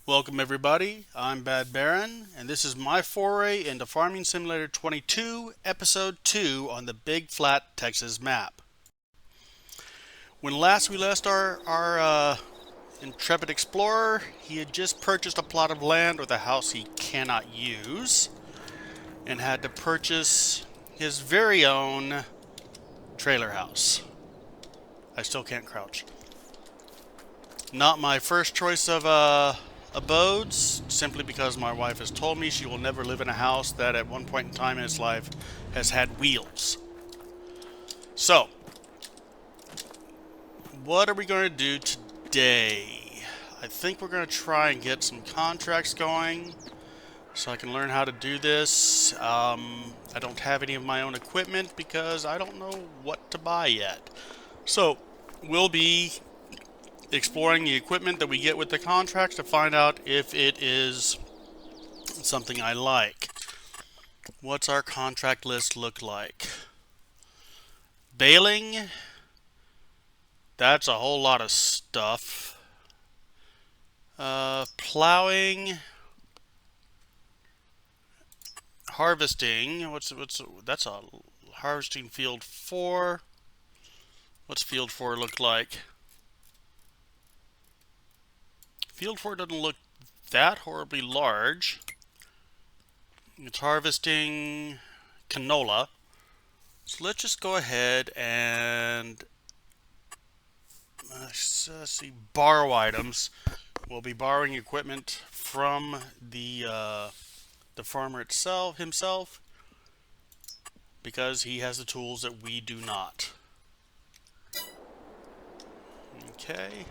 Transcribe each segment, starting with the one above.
Welcome everybody, I'm BadBaron, and this is my foray into Farming Simulator 22, Episode 2 on the Big Flat Texas map. When last we left our intrepid explorer, he had just purchased a plot of land with a house he cannot use, and had to purchase his very own trailer house. I still can't crouch. Not my first choice of abodes, simply because my wife has told me she will never live in a house that at one point in time in its life has had wheels. So, what are we going to do today? I think we're going to try and get some contracts going so I can learn how to do this. I don't have any of my own equipment because I don't know what to buy yet. So, we'll be exploring the equipment that we get with the contracts to find out if it is something I like. What's our contract list look like? Baling, that's a whole lot of stuff. Plowing, harvesting. That's a harvesting field 4. What's field 4 look like? Field 4 doesn't look that horribly large. It's harvesting canola. So let's just go ahead and see, borrow items. We'll be borrowing equipment from the farmer himself, because he has the tools that we do not. Okay.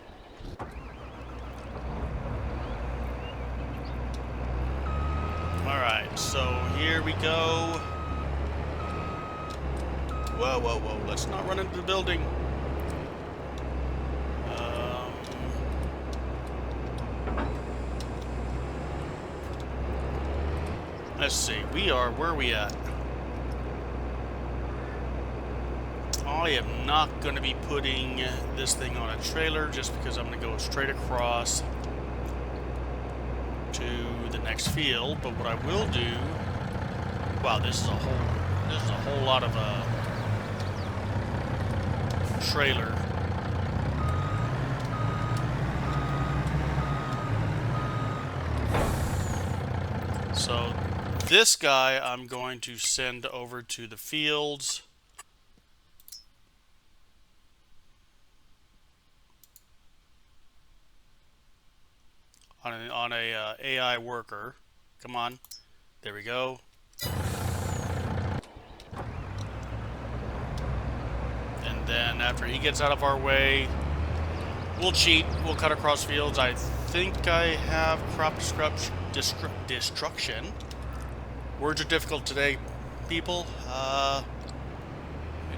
Alright, so here we go. Whoa, whoa, whoa, let's not run into the building. Let's see, where are we at? I am not going to be putting this thing on a trailer just because I'm going to go straight across to the next field, but what I will do, wow, this is a whole lot of trailer. So this guy I'm going to send over to the fields. On a AI worker. Come on. There we go. And then after he gets out of our way, we'll cheat. We'll cut across fields. I think I have crop destruction. Words are difficult today, people. It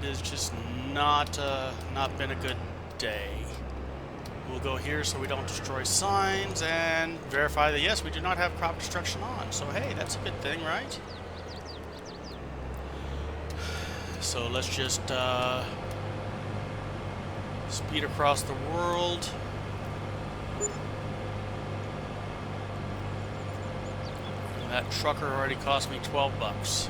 has just not been a good day. We'll go here so we don't destroy signs and verify that yes, we do not have crop destruction on. So hey, that's a good thing, right? So let's just speed across the world. And that trucker already cost me 12 bucks.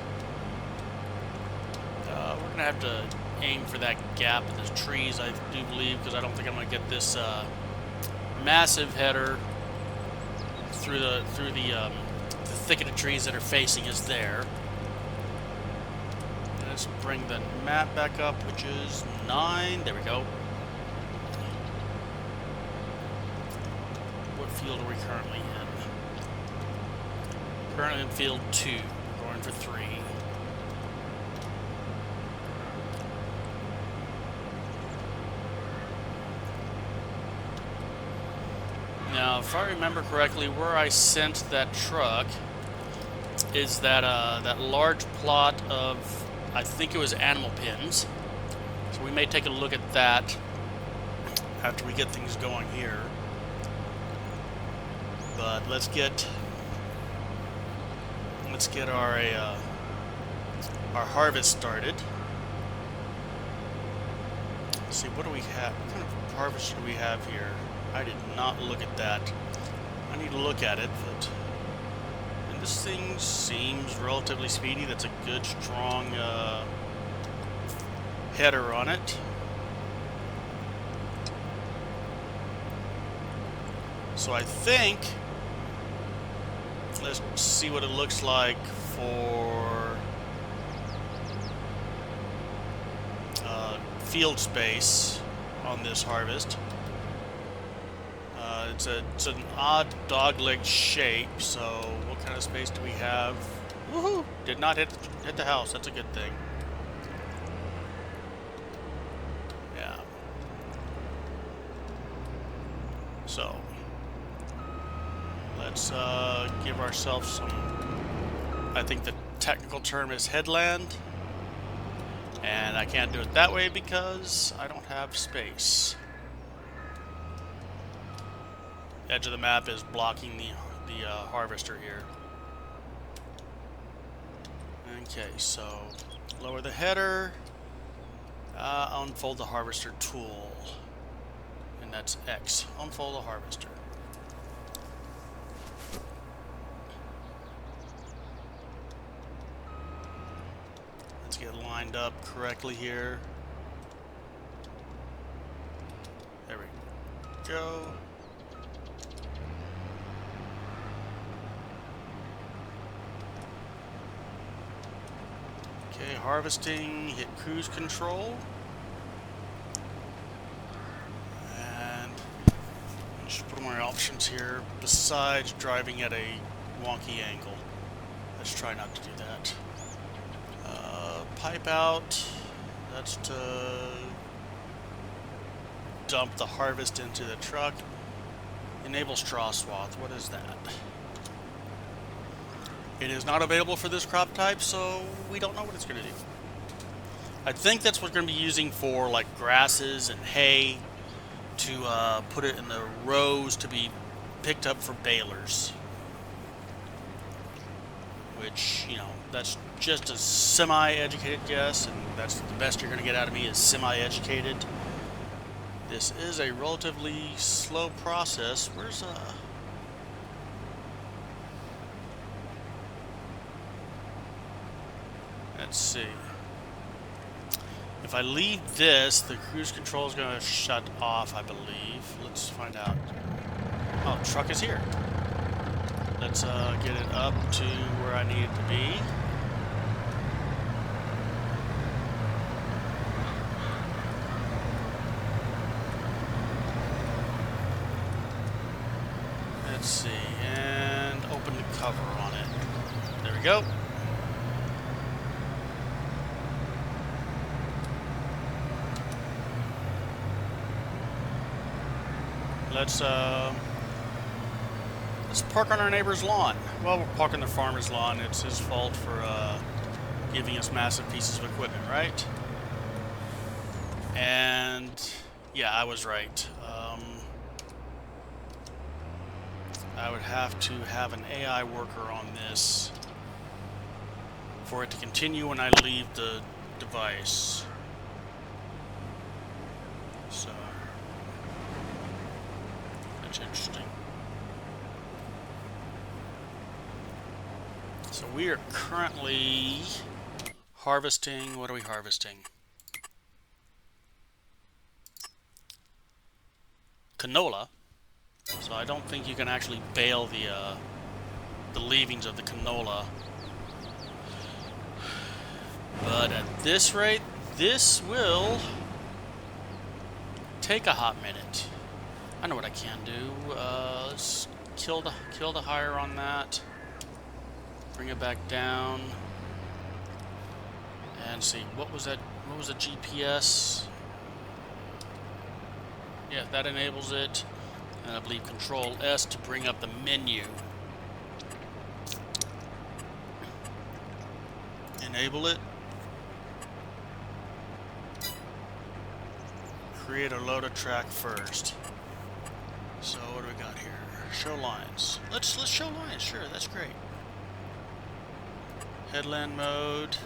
We're gonna have to aim for that gap in the trees, I do believe, because I don't think I'm going to get this massive header through the thicket of trees that are facing us there. Let's bring the map back up, which is 9. There we go. What field are we currently in? Currently in field 2. We're going for 3. Now, if I remember correctly, where I sent that truck is that that large plot of, I think it was animal pens. So we may take a look at that after we get things going here. But let's get our harvest started. Let's see, what do we have? What kind of harvest do we have here? I did not look at that. I need to look at it, but and this thing seems relatively speedy. That's a good, strong header on it. So I think, let's see what it looks like for field space on this harvest. It's an odd dog-leg shape, so what kind of space do we have? Woohoo! Did not hit the house. That's a good thing. Yeah. So let's give ourselves some, I think the technical term is headland, and I can't do it that way because I don't have space. Edge of the map is blocking the harvester here. Okay, so lower the header, unfold the harvester tool, and that's X. Unfold the harvester. Let's get lined up correctly here. There we go. Okay, harvesting, hit cruise control. And just put more options here besides driving at a wonky angle. Let's try not to do that. Pipe out, that's to dump the harvest into the truck. Enable straw swath, what is that? It is not available for this crop type, so we don't know what it's going to do. I think that's what we're going to be using for like grasses and hay, to put it in the rows to be picked up for balers. Which, you know, that's just a semi-educated guess, and that's the best you're going to get out of me is semi-educated. This is a relatively slow process. Where's let's see. If I leave this, the cruise control is going to shut off, I believe. Let's find out. Oh, the truck is here. Let's get it up to where I need it to be. Let's see, and open the cover on it. There we go. Let's park on our neighbor's lawn. Well, we're parking the farmer's lawn. It's his fault for giving us massive pieces of equipment, right? And yeah, I was right. I would have to have an AI worker on this for it to continue when I leave the device. So that's interesting. So we are currently harvesting. What are we harvesting? Canola. So I don't think you can actually bale the leavings of the canola. But at this rate, this will take a hot minute. I know what I can do. Let's kill the hire on that. Bring it back down. And see, what was that? What was the GPS? Yeah, that enables it. And I believe Control S to bring up the menu. Enable it. Create or load a track first. So what do we got here? Show lines. Let's show lines. Sure, that's great. Headland mode.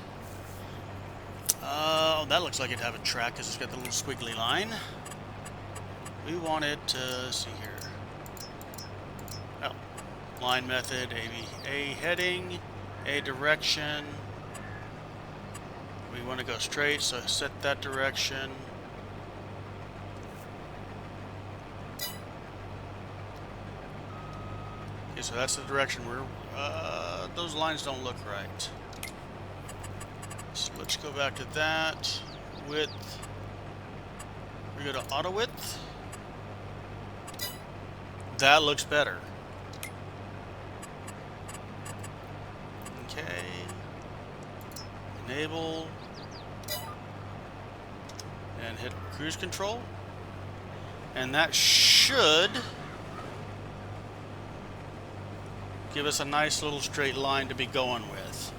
Oh, that looks like it'd have a track because it's got the little squiggly line. We want it to see here. Oh, Line method, A heading, A direction. We want to go straight, so set that direction. Okay, so that's the direction we're... those lines don't look right. So let's go back to that. Width. We go to auto width. That looks better. Okay. Enable. And hit cruise control. And that should give us a nice little straight line to be going with.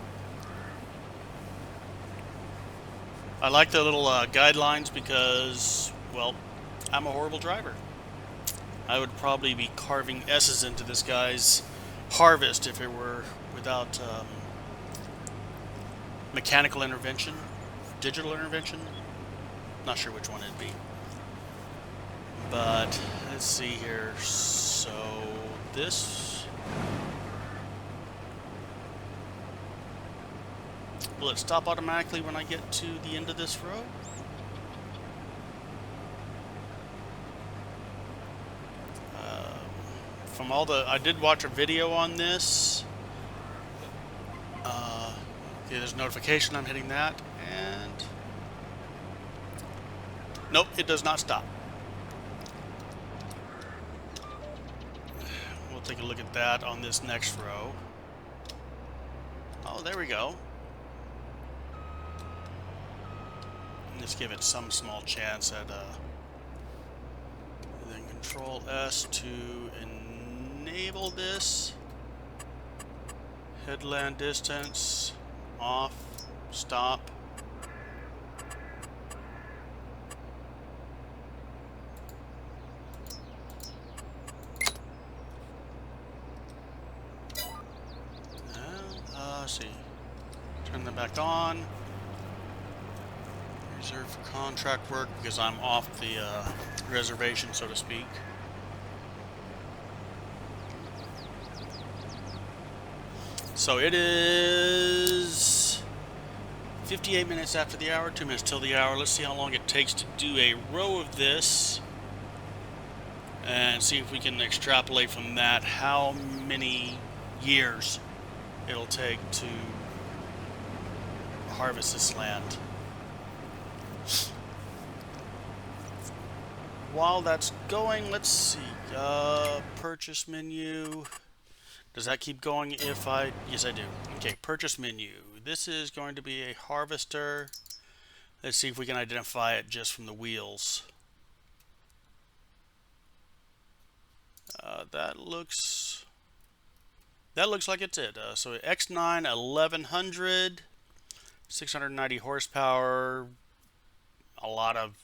I like the little guidelines because, well, I'm a horrible driver. I would probably be carving S's into this guy's harvest if it were without mechanical intervention, digital intervention. Not sure which one it'd be. But let's see here. So this, will it stop automatically when I get to the end of this row? From all the, I did watch a video on this. Okay, there's a notification. I'm hitting that, and nope, it does not stop. We'll take a look at that on this next row. Oh, there we go. Let's give it some small chance at then Control S to enable this. Headland distance off, stop. Let's see. Turn them back on. Reserved for contract work because I'm off the reservation, so to speak. So it is 58 minutes after the hour, 2 minutes till the hour. Let's see how long it takes to do a row of this and see if we can extrapolate from that how many years it'll take to harvest this land. While that's going, let's see. Purchase menu. Does that keep going if I... Yes, I do. Okay, purchase menu. This is going to be a harvester. Let's see if we can identify it just from the wheels. That looks like it's it. So X9 1100, 690 horsepower, a lot of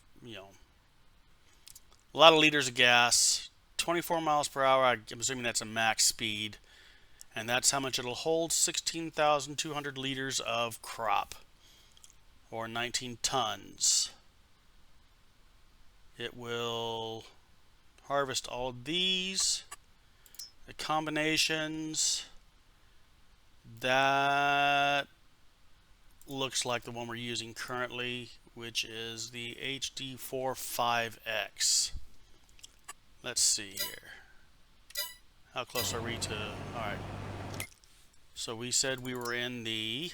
liters of gas, 24 miles per hour. I'm assuming that's a max speed. And that's how much it'll hold, 16,200 liters of crop, or 19 tons. It will harvest all of these. The combinations, that looks like the one we're using currently, which is the HD45X. Let's see here. How close are we to... Alright. So we said we were in the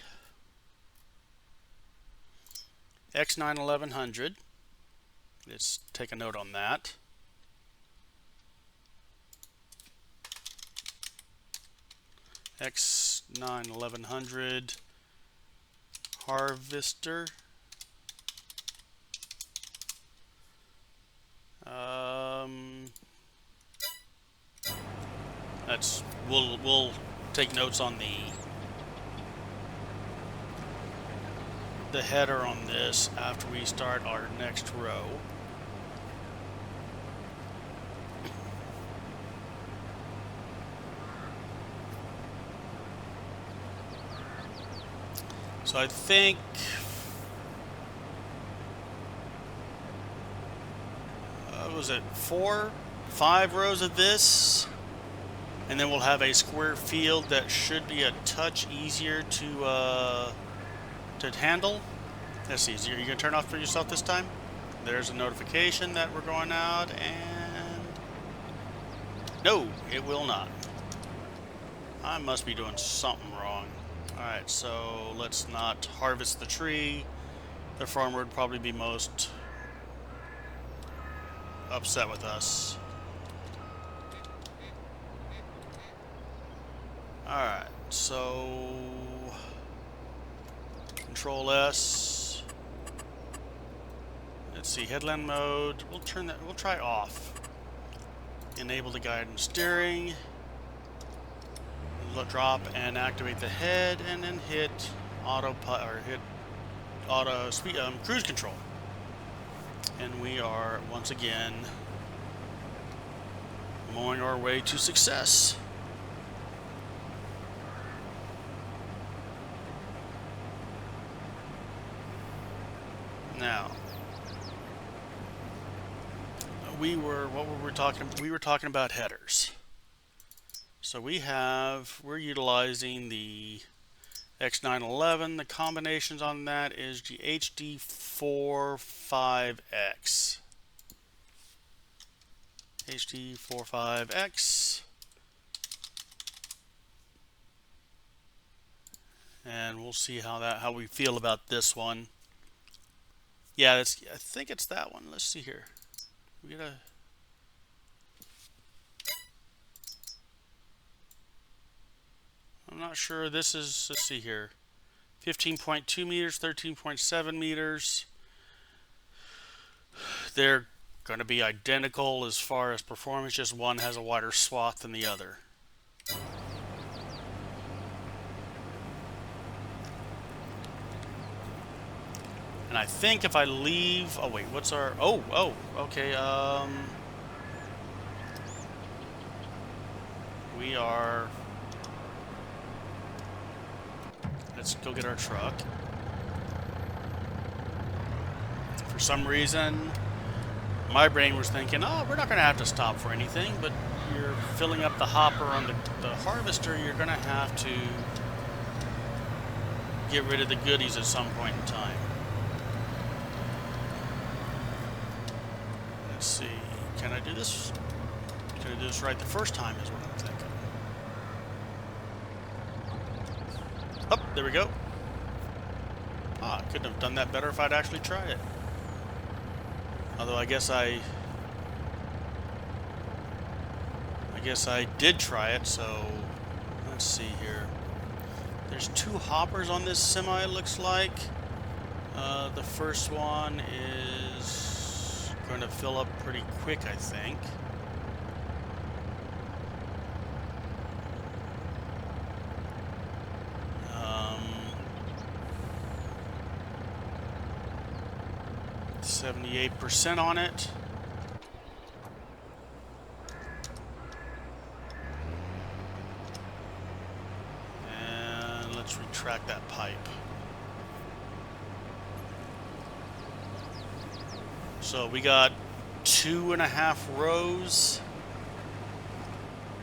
X9 1100. Let's take a note on that. X9 1100 harvester. We'll take notes on the header on this after we start our next row. So I think was it 4, 5 rows of this, And then we'll have a square field that should be a touch easier to handle. Let's see, are you gonna turn off for yourself this time? There's a notification that we're going out, and no, it will not. I must be doing something wrong. Alright, so let's not harvest the tree. The farmer would probably be most upset with us. Alright, so Control S. Let's see, headland mode. We'll turn that, we'll try off. Enable the guide and steering. Drop and activate the head, and then hit cruise control. And we are once again mowing our way to success. Now, we were talking about headers. So we're utilizing the X911. The combinations on that is the HD45X. HD45X. And we'll see how we feel about this one. Yeah, I think it's that one. Let's see here. We get a I'm not sure. This is, let's see here, 15.2 meters, 13.7 meters. They're going to be identical as far as performance, just one has a wider swath than the other. And I think if I leave, oh wait, what's our, okay, we are, let's go get our truck. For some reason, my brain was thinking, oh, we're not going to have to stop for anything, but you're filling up the hopper on the harvester, you're going to have to get rid of the goodies at some point in time. Let's see, can I do this? Can I do this right the first time is what I'm thinking. Oh, there we go. Ah, I couldn't have done that better if I'd actually tried it. Although I guess I did try it, so let's see here. There's 2 hoppers on this semi, it looks like. The first one is going to fill up pretty quick, I think. %78 on it. And let's retract that pipe. So we got 2.5 rows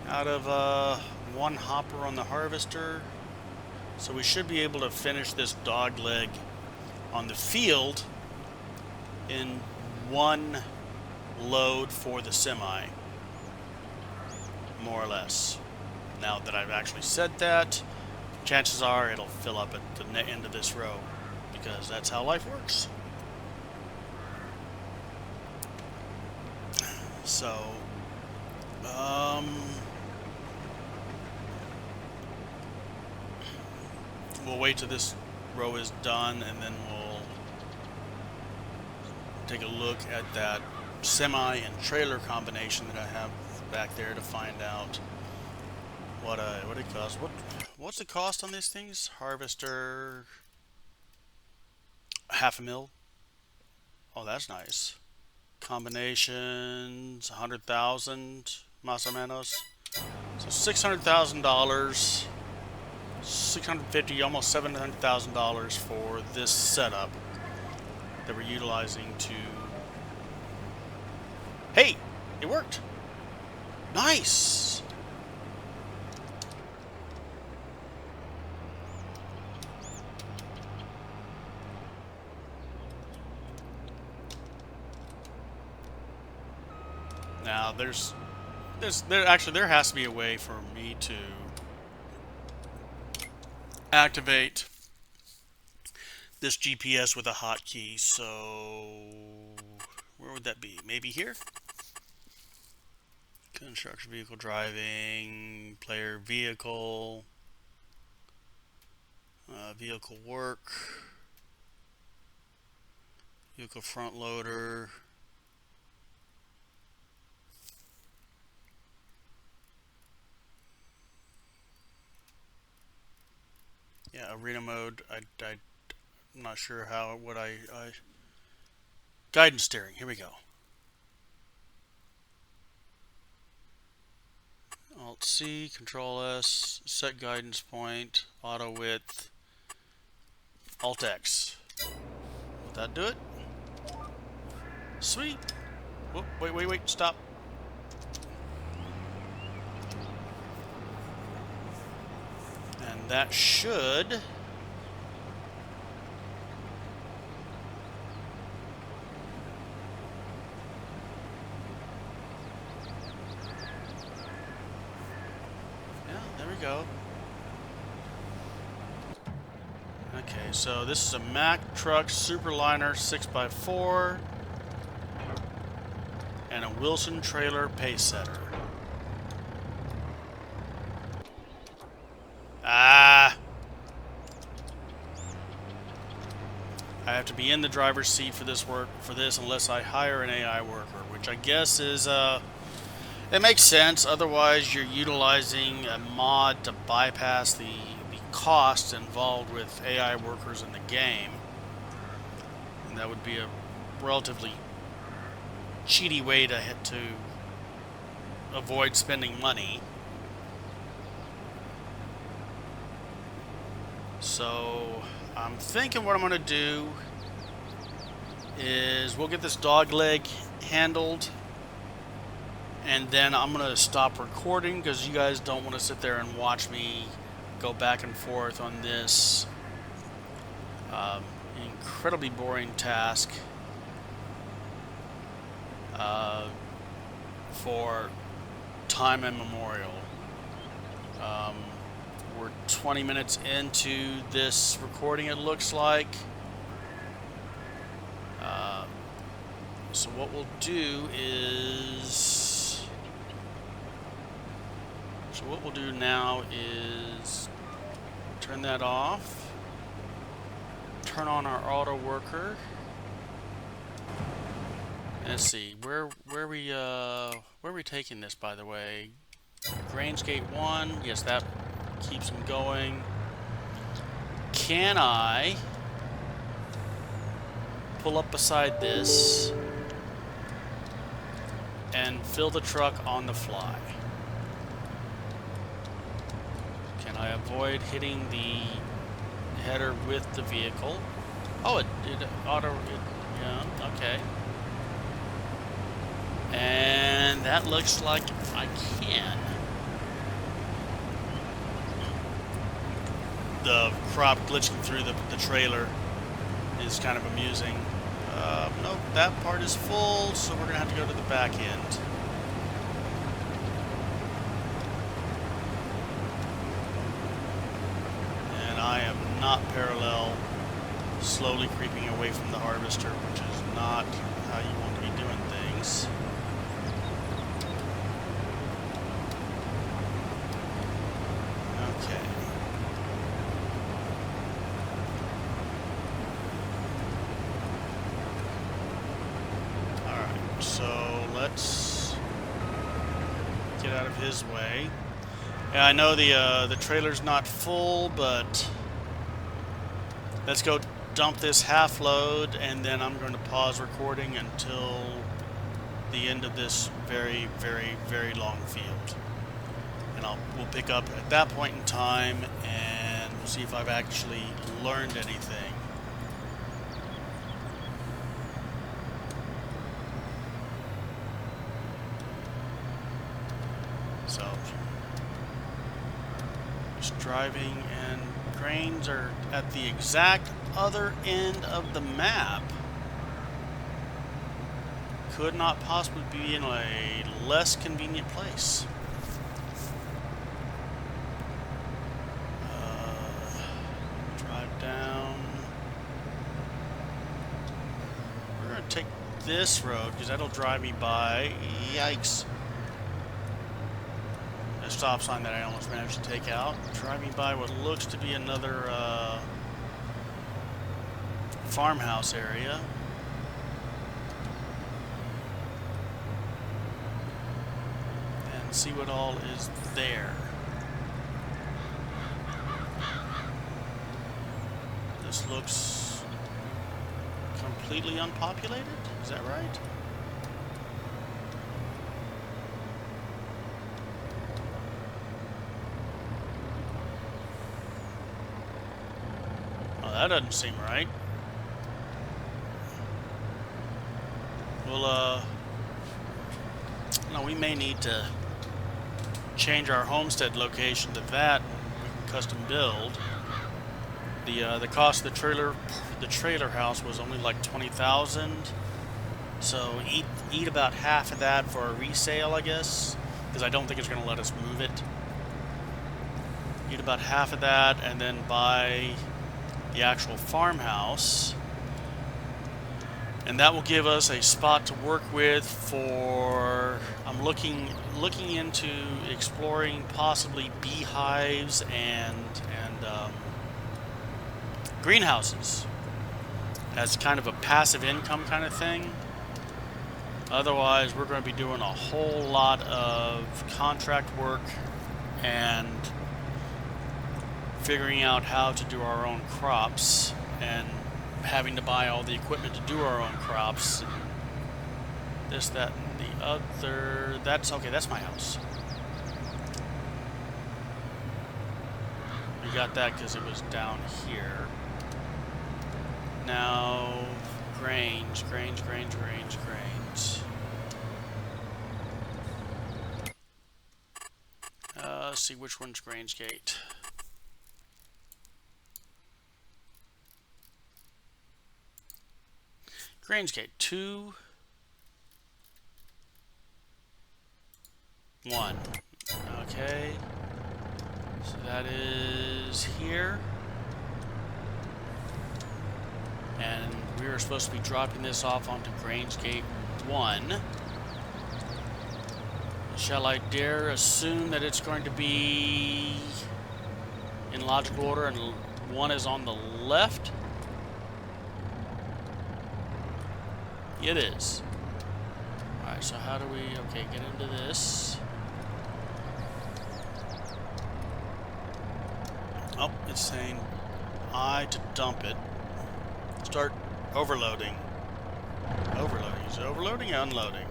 out of 1 hopper on the harvester. So we should be able to finish this dog leg on the field in 1 load for the semi, more or less. Now that I've actually said that, chances are it'll fill up at the end of this row, because that's how life works. So, we'll wait till this row is done, and then we'll take a look at that semi and trailer combination that I have back there to find out what it costs. What's the cost on these things? Harvester, $500,000. Oh, that's nice. Combinations, 100,000 más o menos. So $600,000, 650, almost $700,000 for this setup that we're utilizing to... Hey, it worked. Nice. Now there has to be a way for me to activate this GPS with a hotkey. So where would that be? Maybe here? Construction vehicle driving, player vehicle, vehicle work, vehicle front loader. Yeah, arena mode. I'm not sure how. Guidance steering. Here we go. Alt C, Control S, set guidance point, auto width, Alt X. Will that do it? Sweet. Whoop, wait, stop. And that should go. Okay, so this is a Mack Truck Superliner 6x4 and a Wilson Trailer Pace Setter. I have to be in the driver's seat for this unless I hire an AI worker, which I guess is it makes sense. Otherwise, you're utilizing a mod to bypass the costs involved with AI workers in the game. And that would be a relatively cheaty way to avoid spending money. So I'm thinking what I'm going to do is we'll get this dog leg handled, and then I'm going to stop recording because you guys don't want to sit there and watch me go back and forth on this incredibly boring task for time immemorial. We're 20 minutes into this recording, it looks like. So what we'll do is... So what we'll do now is turn that off, turn on our auto worker. Let's see, where are we taking this, by the way? Grange Gate 1, yes, that keeps them going. Can I pull up beside this and fill the truck on the fly? Can I avoid hitting the header with the vehicle? Oh, it yeah, okay. And that looks like I can. The crop glitching through the trailer is kind of amusing. Nope, that part is full, so we're going to have to go to the back end. And I am not parallel, slowly creeping away from the harvester, which is not how you want to be doing things. Okay. Alright, so let's get out of his way. Yeah, I know the trailer's not full, but let's go dump this half load, and then I'm going to pause recording until the end of this very, very, very long field. And we'll pick up at that point in time, and we'll see if I've actually learned anything. So, just driving, and grains are at the exact other end of the map. could not possibly be in a less convenient place. Drive down. We're going to take this road because that'll drive me by. Yikes. A stop sign that I almost managed to take out. Drive me by what looks to be another farmhouse area. And see what all is there. This looks completely unpopulated. Is that right? Oh, that doesn't seem right. Well, no, we may need to change our homestead location to that, and we can custom build. The cost of the trailer house was only like 20,000. So eat about half of that for a resale, I guess, because I don't think it's going to let us move it. Eat about half of that, and then buy the actual farmhouse. And that will give us a spot to work with for, I'm looking into exploring possibly beehives and greenhouses as kind of a passive income kind of thing. Otherwise, we're going to be doing a whole lot of contract work and figuring out how to do our own crops and having to buy all the equipment to do our own crops, and this, that, and the other. That's okay, that's my house. We got that because it was down here. Now, Grange. Let's see which one's Grange Gate. Grange Gate 2, 1. Okay. So that is here. And we are supposed to be dropping this off onto Grange Gate 1. Shall I dare assume that it's going to be in logical order and 1 is on the left? It is. Alright, so how do we... Okay, get into this. Oh, it's saying I to dump it. Start overloading. Overloading. Is it overloading or unloading?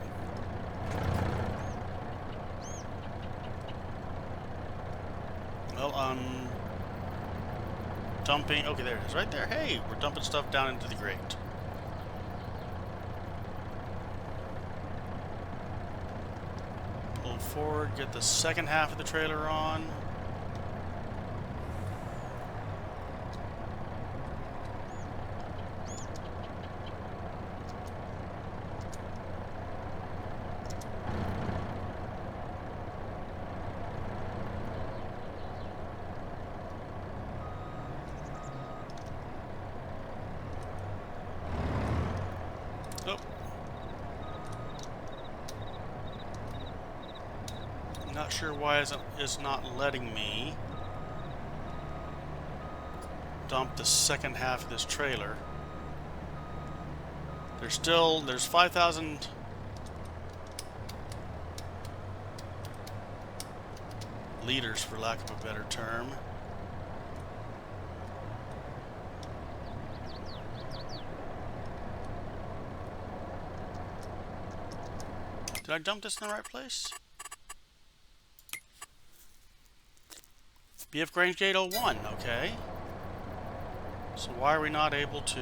Well, dumping... Okay, there it is. Right there. Hey, we're dumping stuff down into the grate. Pull forward, get the second half of the trailer on. Not sure why it's not letting me dump the second half of this trailer. There's 5,000 liters, for lack of a better term. Did I dump this in the right place? BF Grange Gate 01, okay. So why are we not able to...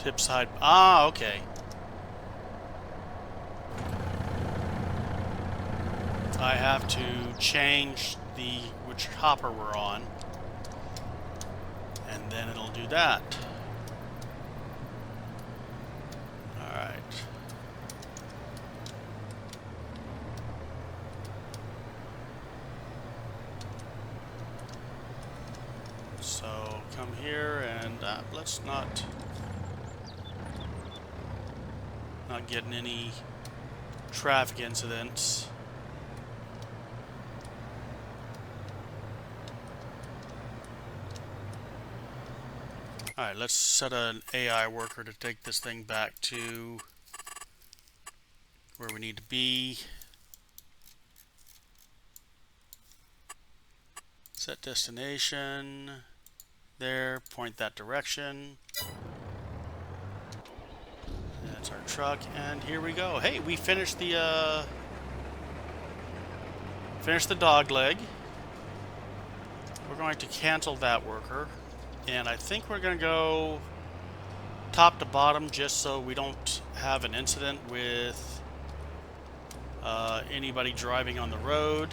Tip side... Ah, okay. I have to change which hopper we're on, and then it'll do that. All right. So come here and let's not get in any traffic incidents. Alright, let's set an AI worker to take this thing back to where we need to be. Set destination. There, point that direction. That's our truck, and here we go. Hey, we finished the dog leg. We're going to cancel that worker, and I think we're going to go top to bottom just so we don't have an incident with anybody driving on the road.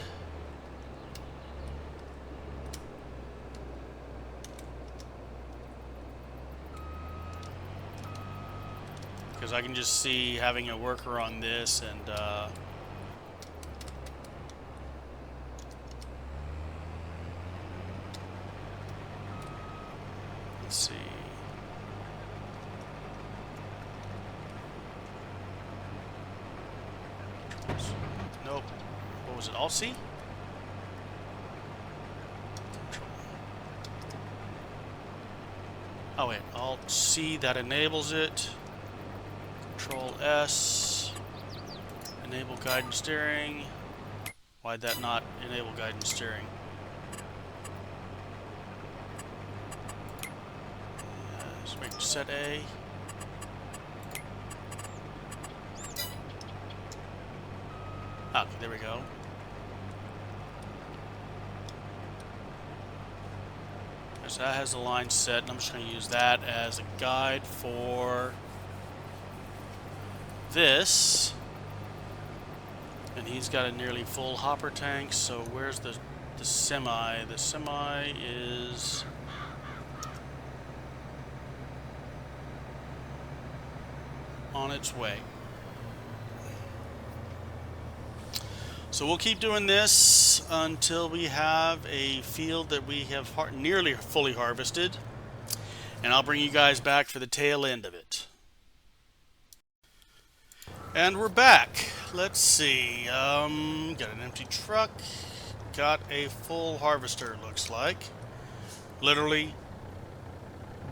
Because I can just see having a worker on this and let's see. Nope. What was it? Alt-C? Oh wait, Alt-C, that enables it. Control S, enable guidance steering. Why'd that not enable guidance steering? Let's make set A. Okay, there we go. So that has the line set, and I'm just going to use that as a guide for this. And he's got a nearly full hopper tank, so where's the semi? The semi is on its way. So we'll keep doing this until we have a field that we have nearly fully harvested, and I'll bring you guys back for the tail end of it. And we're back. Let's see. Got an empty truck. Got a full harvester, looks like. Literally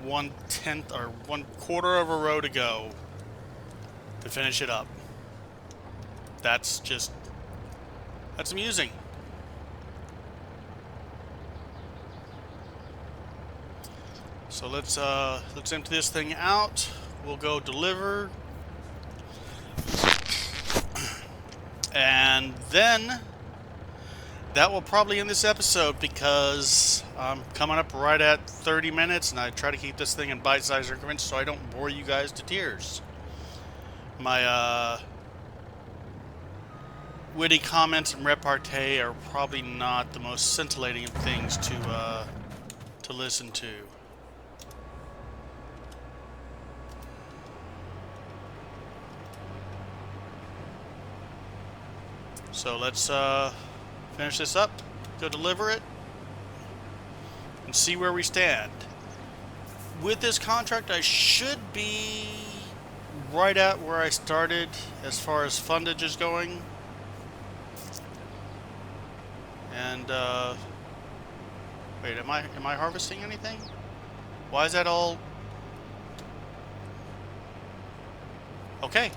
1/10 or 1/4 of a row to go to finish it up. That's amusing. So let's empty this thing out. We'll go deliver. And then that will probably end this episode because I'm coming up right at 30 minutes and I try to keep this thing in bite-sized increments so I don't bore you guys to tears. My witty comments and repartee are probably not the most scintillating of things to listen to. So let's finish this up, go deliver it, and see where we stand. With this contract, I should be right at where I started as far as fundage is going. And wait, am I harvesting anything? Why is that all? Okay.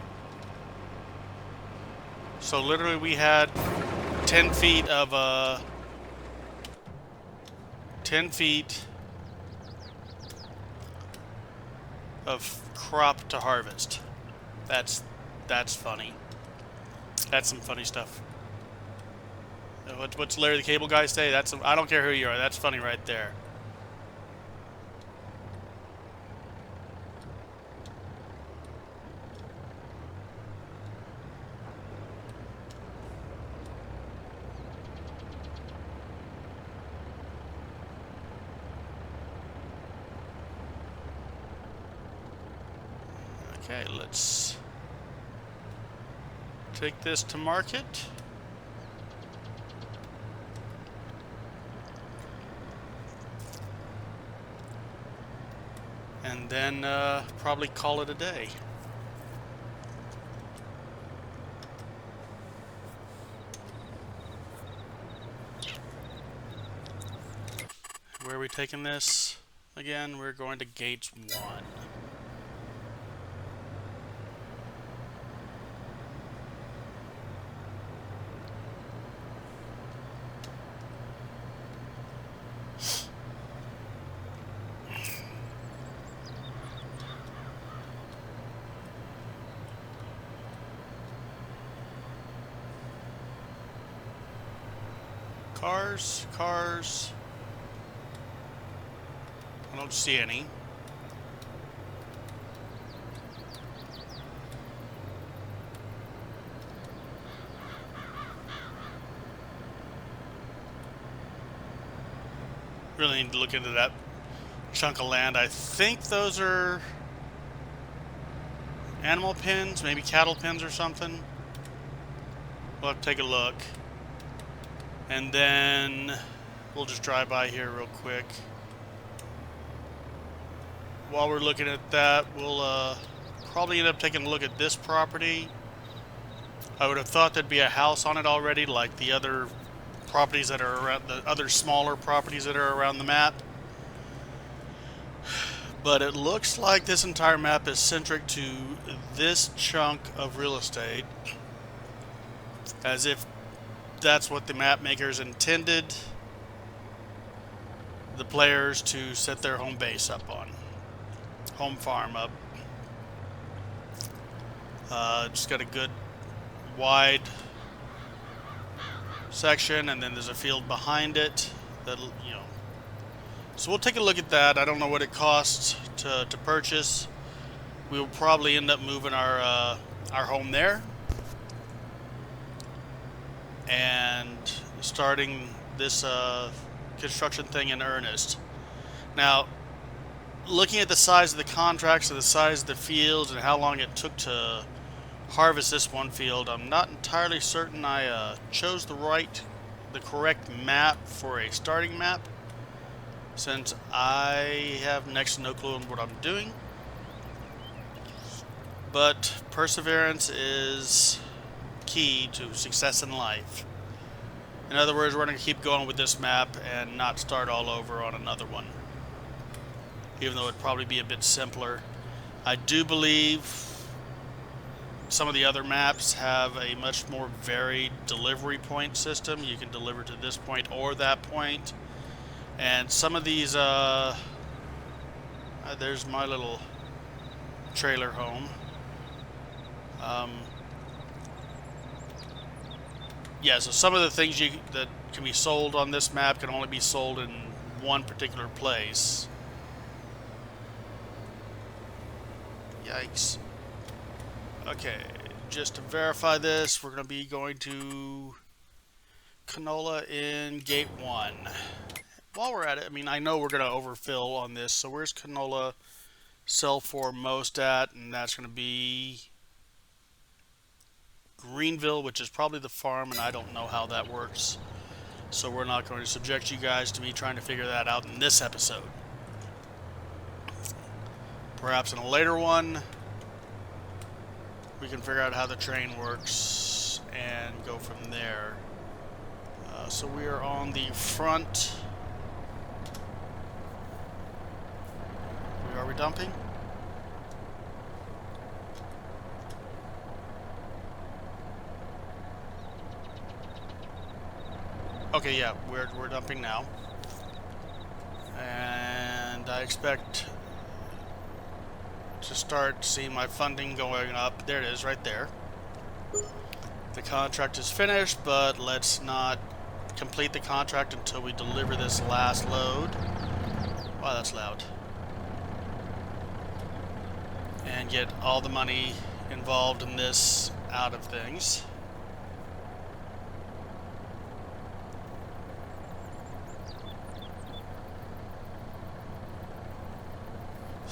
So literally we had 10 feet of 10 feet of crop to harvest. That's funny. That's some funny stuff. What's Larry the Cable Guy say? I don't care who you are. That's funny right there. Okay, let's take this to market. And then probably call it a day. Where are we taking this? Again, we're going to gate 1. Cars. I don't see any. Really need to look into that chunk of land. I think those are animal pens, maybe cattle pens or something. We'll have to take a look. And then we'll just drive by here real quick. While we're looking at that, we'll probably end up taking a look at this property. I would have thought there'd be a house on it already, like the other properties that are around, the other smaller properties that are around the map. But it looks like this entire map is centric to this chunk of real estate, as if that's what the map makers intended the players to set their home base up on. Home farm up. Just got a good wide section, and then there's a field behind it that, you know. So we'll take a look at that. I don't know what it costs to purchase. We'll probably end up moving our home there and starting this construction thing in earnest. Now, looking at the size of the contracts and the size of the fields and how long it took to harvest this one field, I'm not entirely certain I chose the correct map for a starting map, since I have next to no clue on what I'm doing. But perseverance is key to success in life. In other words, we're going to keep going with this map and not start all over on another one, even though it'd probably be a bit simpler. I do believe some of the other maps have a much more varied delivery point system. You can deliver to this point or that point. And some of these, there's my little trailer home. Yeah, so some of the things that can be sold on this map can only be sold in one particular place. Yikes. Okay, just to verify this, we're going to be going to canola in gate 1. While we're at it, I mean, I know we're going to overfill on this, so where's canola sell for most at? And that's going to be Greenville, which is probably the farm, and I don't know how that works. So we're not going to subject you guys to me trying to figure that out in this episode. Perhaps in a later one, we can figure out how the train works and go from there. So we are on the front. Are we dumping? Okay, yeah, we're dumping now. And I expect to start seeing my funding going up. There it is, right there. The contract is finished, but let's not complete the contract until we deliver this last load. Wow, that's loud. And get all the money involved in this out of things.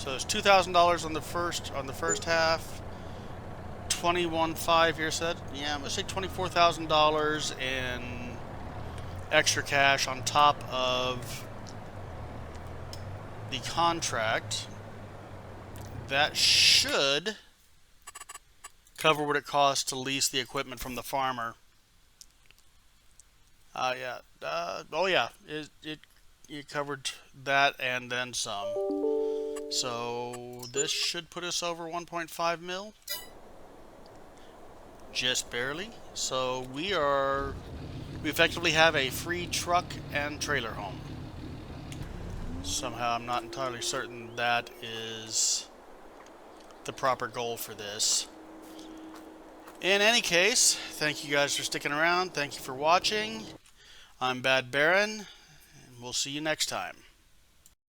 So it's $2,000 on the first half. 21.5 here said. Yeah, I'm gonna say $24,000 in extra cash on top of the contract. That should cover what it costs to lease the equipment from the farmer. Yeah. Oh yeah. It covered that and then some. So this should put us over 1.5 mil. Just barely. So we effectively have a free truck and trailer home. Somehow I'm not entirely certain that is the proper goal for this. In any case, thank you guys for sticking around. Thank you for watching. I'm BadBaron, and we'll see you next time.